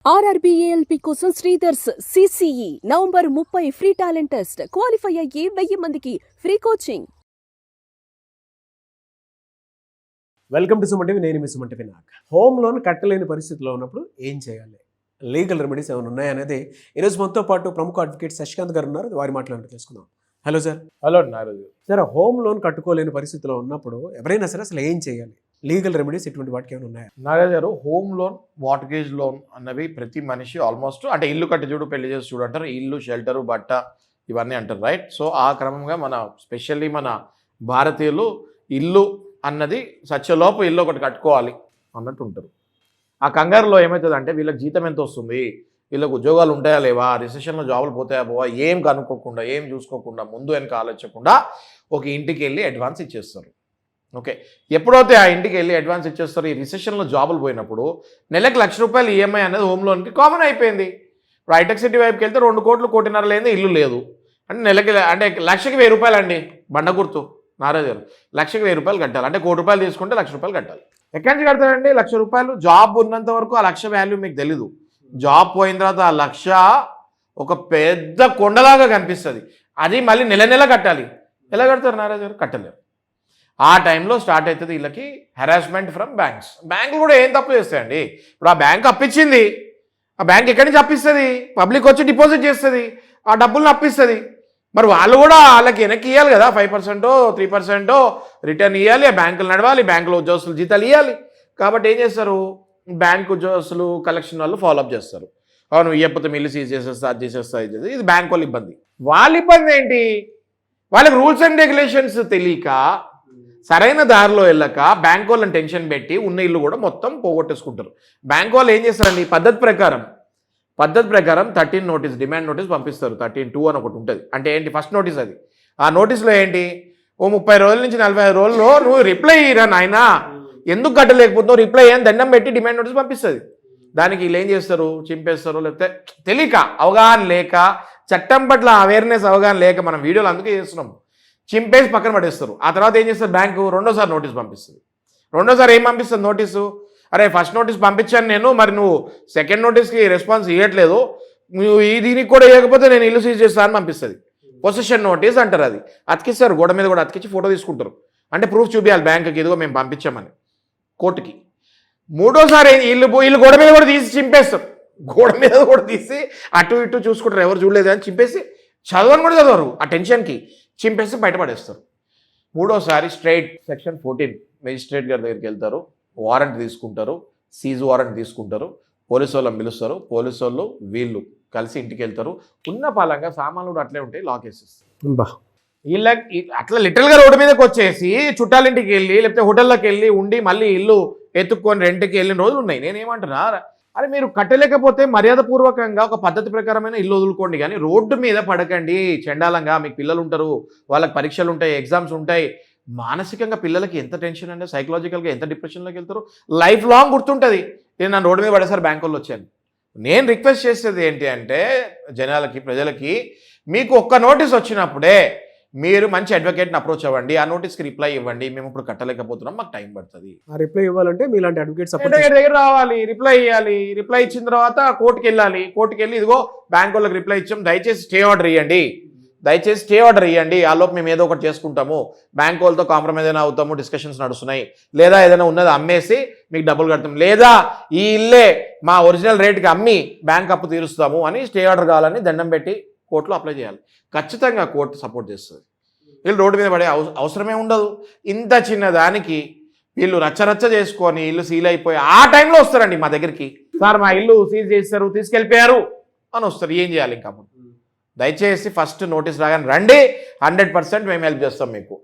ఆర్ఆర్బీఏఎల్పీ కోసం Sridhar's CCE November 30 free talent test. Qualify అయ్యి 1000 మందికి free coaching. Welcome to SumanTV. నేను మీ సుమంటి వినాయక్. హోమ్ లోన్ కట్టలేని పరిస్థితిలో ఉన్నప్పుడు ఏం చేయాలి, లీగల్ రెమెడీస్ ఏమైనా ఉన్నాయనేది ఈరోజు మనతో పాటు ప్రముఖ అడ్వకేట్ శశికాంత్ గారు ఉన్నారు. వారి మాట్లాడి తెలుసుకుందాం. Hello sir. హలో నారాజు. సార్, హోమ్ లోన్ కట్టుకోలేని పరిస్థితిలో ఉన్నప్పుడు ఎవరైనా సరే అసలు ఏం చేయాలి, లీగల్ రెమెడీస్ ఇటువంటి వాటికి ఏమైనా ఉన్నాయా? నారాజు గారు, హోమ్ లోన్, మార్ట్గేజ్ లోన్ అన్నవి ప్రతి మనిషి ఆల్మోస్ట్ అంటే ఇల్లు కట్టి చూడు, పెళ్లి చేసి చూడు అంటారు. ఇల్లు, షెల్టరు, బట్ట ఇవన్నీ అంటారు, రైట్? సో ఆ క్రమంగా మన స్పెషల్లీ మన భారతీయులు ఇల్లు అన్నది సత్యలోపు ఇల్లు ఒకటి కట్టుకోవాలి అన్నట్టు ఉంటారు. ఆ కంగారులో ఏమవుతుంది అంటే వీళ్ళకి జీతం ఎంత వస్తుంది, వీళ్ళకి ఉద్యోగాలు ఉంటాయా లేవా, రిసెషన్లో జాబులు పోతాయా పోవా, ఏం కనుక్కోకుండా, ఏం చూసుకోకుండా, ముందు వెనక ఆలోచించకుండా ఒక ఇంటికి వెళ్ళి అడ్వాన్స్ ఇచ్చేస్తారు. ఓకే, ఎప్పుడైతే ఆ ఇంటికి వెళ్ళి అడ్వాన్స్ ఇచ్చేస్తారు, ఈ రిసెషన్లో జాబులు పోయినప్పుడు నెలకు ₹1,00,000 ఈఎంఐ అనేది హోమ్ లోన్కి కామన్ అయిపోయింది. ఇప్పుడు హైటెక్ సిటీ వైపుకి వెళ్తే 2 కోట్లు, 1.5 కోటి లేని ఇల్లు లేదు అంటే నెలకి అంటే లక్షకి ₹1,000 అండి. బండ గుర్తు నారాజు గారు, లక్షకి ₹1,000 కట్టాలి అంటే ₹1 కోటి తీసుకుంటే ₹1,00,000 కట్టాలి. ఎక్కడి నుంచి కడతారండి ₹1,00,000? జాబ్ ఉన్నంత వరకు ఆ 1,00,000 వాల్యూ మీకు తెలీదు. జాబ్ పోయిన తర్వాత ఆ 1,00,000 ఒక పెద్ద కొండలాగా కనిపిస్తుంది. అది మళ్ళీ నెల నెల కట్టాలి. ఎలా కడతారు నారాజు గారు? కట్టలేరు. ఆ టైంలో స్టార్ట్ అవుతుంది వీళ్ళకి హెరాస్మెంట్ ఫ్రమ్ బ్యాంక్స్. బ్యాంకులు కూడా ఏం తప్పు చేస్తాయండి? ఇప్పుడు ఆ బ్యాంక్ అప్పించింది, ఆ బ్యాంక్ ఎక్కడి నుంచి అప్పిస్తుంది? పబ్లిక్ వచ్చి డిపాజిట్ చేస్తుంది, ఆ డబ్బులను అప్పిస్తుంది. మరి వాళ్ళు కూడా వాళ్ళకి వెనక్కి ఇవ్వాలి కదా, 5%, 3% రిటర్న్ ఇవ్వాలి. ఆ బ్యాంకులు నడవాలి, బ్యాంకులో ఉద్యోగస్తులు జీతాలు ఇవ్వాలి. కాబట్టి ఏం చేస్తారు, బ్యాంకు ఉద్యోగస్తులు, కలెక్షన్ వాళ్ళు ఫాలోఅప్ చేస్తారు. అవును, ఇవ్వకపోతే మిల్లు సీజ్ చేసేస్తా, అది చేసేస్తా, ఇది బ్యాంక్ వాళ్ళ ఇబ్బంది. వాళ్ళ ఇబ్బంది ఏంటి? వాళ్ళకి రూల్స్ అండ్ రెగ్యులేషన్స్ తెలియక, సరైన దారిలో వెళ్ళక బ్యాంక్ వాళ్ళని టెన్షన్ పెట్టి ఉన్న ఇల్లు కూడా మొత్తం పోగొట్టేసుకుంటారు. బ్యాంక్ వాళ్ళు ఏం చేస్తారండి, పద్ధతి ప్రకారం 13 నోటీస్, డిమాండ్ నోటీస్ పంపిస్తారు. 13(2) అని ఒకటి ఉంటుంది. అంటే ఏంటి, ఫస్ట్ నోటీస్ అది. ఆ నోటీస్లో ఏంటి, ఓ 30 రోజుల నుంచి 45 రోజుల్లో నువ్వు రిప్లై ఇయ్యరా నాయనా, ఎందుకు కట్టలేకపోతున్నావు, రిప్లై అయ్యని దండం పెట్టి డిమాండ్ నోటీస్ పంపిస్తుంది. దానికి వీళ్ళు ఏం చేస్తారు, చింపేస్తారు. లేకపోతే తెలియక, అవగాహన లేక, చట్టం పట్ల అవేర్నెస్ అవగాహన లేక మనం వీడియోలు అందుకే చేస్తున్నాం, చింపేసి పక్కన పడేస్తారు. ఆ తర్వాత ఏం చేస్తారు, బ్యాంకు రెండోసారి నోటీస్ పంపిస్తుంది. రెండోసారి ఏం పంపిస్తుంది నోటీసు, అరే ఫస్ట్ నోటీస్ పంపించాను నేను, మరి నువ్వు సెకండ్ నోటీస్కి రెస్పాన్స్ ఇవ్వట్లేదు, నువ్వు దీనికి కూడా ఇవ్వకపోతే నేను ఇల్లు సీజ్ చేస్తాను అని పంపిస్తుంది. పొసెషన్ నోటీస్ అంటారు. అది అతికిస్తారు, గోడ మీద కూడా అతికించి ఫోటో తీసుకుంటారు. అంటే ప్రూఫ్ చూపించాలి బ్యాంకుకి, ఇదిగో మేము పంపించామని, కోర్టుకి. మూడోసారి వీళ్ళు గోడ మీద కూడా తీసి చింపేస్తారు. గోడ మీద కూడా తీసి అటు ఇటు చూసుకుంటారు, ఎవరు చూడలేదు అని చింపేసి, చదవని కూడా చదవరు ఆ టెన్షన్కి, చింపేసి బయటపడేస్తారు. మూడోసారి స్ట్రైట్ సెక్షన్ 14 మేజిస్ట్రేట్ గారి దగ్గరికి వెళ్తారు, వారెంట్ తీసుకుంటారు, సీజ్ వారెంట్ తీసుకుంటారు, పోలీసు వాళ్ళని పిలుస్తారు. పోలీసు వాళ్ళు వీళ్ళు కలిసి ఇంటికి వెళ్తారు. ఉన్న పాలంగా సామాన్లు కూడా అట్లే ఉంటాయి, లాక్ వేసేస్తారు. వీళ్ళకి అట్లా లిటరల్గా రోడ్డు మీదకి వచ్చేసి చుట్టాలింటికి వెళ్ళి లేకపోతే హోటల్లోకి వెళ్ళి ఉండి మళ్ళీ ఇల్లు ఎత్తుక్కొని రెంట్కి వెళ్ళిన రోజులు ఉన్నాయి. నేనేమంటున్నా, అరే మీరు కట్టలేకపోతే మర్యాదపూర్వకంగా ఒక పద్ధతి ప్రకారమైన ఇల్లు వదులుకోండి, కానీ రోడ్డు మీద పడకండి చండాలంగా. మీకు పిల్లలు ఉంటారు, వాళ్ళకి పరీక్షలు ఉంటాయి, ఎగ్జామ్స్ ఉంటాయి. మానసికంగా పిల్లలకి ఎంత టెన్షన్ అంటే, సైకలాజికల్గా ఎంత డిప్రెషన్లోకి వెళ్తారు, లైఫ్ లాంగ్ గుర్తుంటుంది. నేను నన్ను రోడ్డు మీద పడేసారి బ్యాంక్ వాళ్ళు వచ్చాను. నేను రిక్వెస్ట్ చేసేది ఏంటి అంటే జనాలకి, ప్రజలకి, మీకు ఒక్క నోటీస్ వచ్చినప్పుడే మీరు మంచి అడ్వకేట్ని అప్రోచ్ అవ్వండి, ఆ నోటీస్కి రిప్లై ఇవ్వండి. మేము ఇప్పుడు కట్టలేకపోతున్నాం, మాకు టైం పడుతుంది. ఆ రిప్లై ఇవ్వాలంటే మీలాంటి అడ్వకేట్స్ దగ్గర రావాలి, రిప్లై ఇవ్వాలి. రిప్లై ఇచ్చిన తర్వాత కోర్టుకి వెళ్ళాలి. కోర్టుకి వెళ్ళి ఇదిగో బ్యాంక్ వాళ్ళకి రిప్లై ఇచ్చాం, దయచేసి స్టే ఆర్డర్ ఇవ్వండి, దయచేసి స్టే ఆర్డర్ ఇవ్వండి, ఆలోపు మేము ఏదో ఒకటి చేసుకుంటాము, బ్యాంక్ వాళ్ళతో కాంప్రమైజ్ అయినా అవుతాము, డిస్కషన్స్ నడుస్తున్నాయి, లేదా ఏదైనా ఉన్నది అమ్మేసి మీకు డబ్బులు కడతాం, లేదా ఈ ఇల్లే మా ఒరిజినల్ రేట్కి అమ్మి బ్యాంక్ అప్పు తీరుస్తాము అని స్టే ఆర్డర్ కావాలని దండం పెట్టి కోర్టులో అప్లై చేయాలి. ఖచ్చితంగా కోర్టు సపోర్ట్ చేస్తుంది. వీళ్ళు రోడ్డు మీద పడే అవసరమే ఉండదు. ఇంత చిన్న దానికి వీళ్ళు రచ్చరచ్చ చేసుకొని ఇల్లు సీల్ అయిపోయి ఆ టైంలో వస్తారండి మా దగ్గరికి, సార్ మా ఇల్లు సీల్ చేస్తారు, తీసుకెళ్ళిపోయారు అని వస్తారు. ఏం చేయాలి ఇంకా? దయచేసి ఫస్ట్ నోటీస్ రాగానే రండి, 100% మేము హెల్ప్ చేస్తాం మీకు.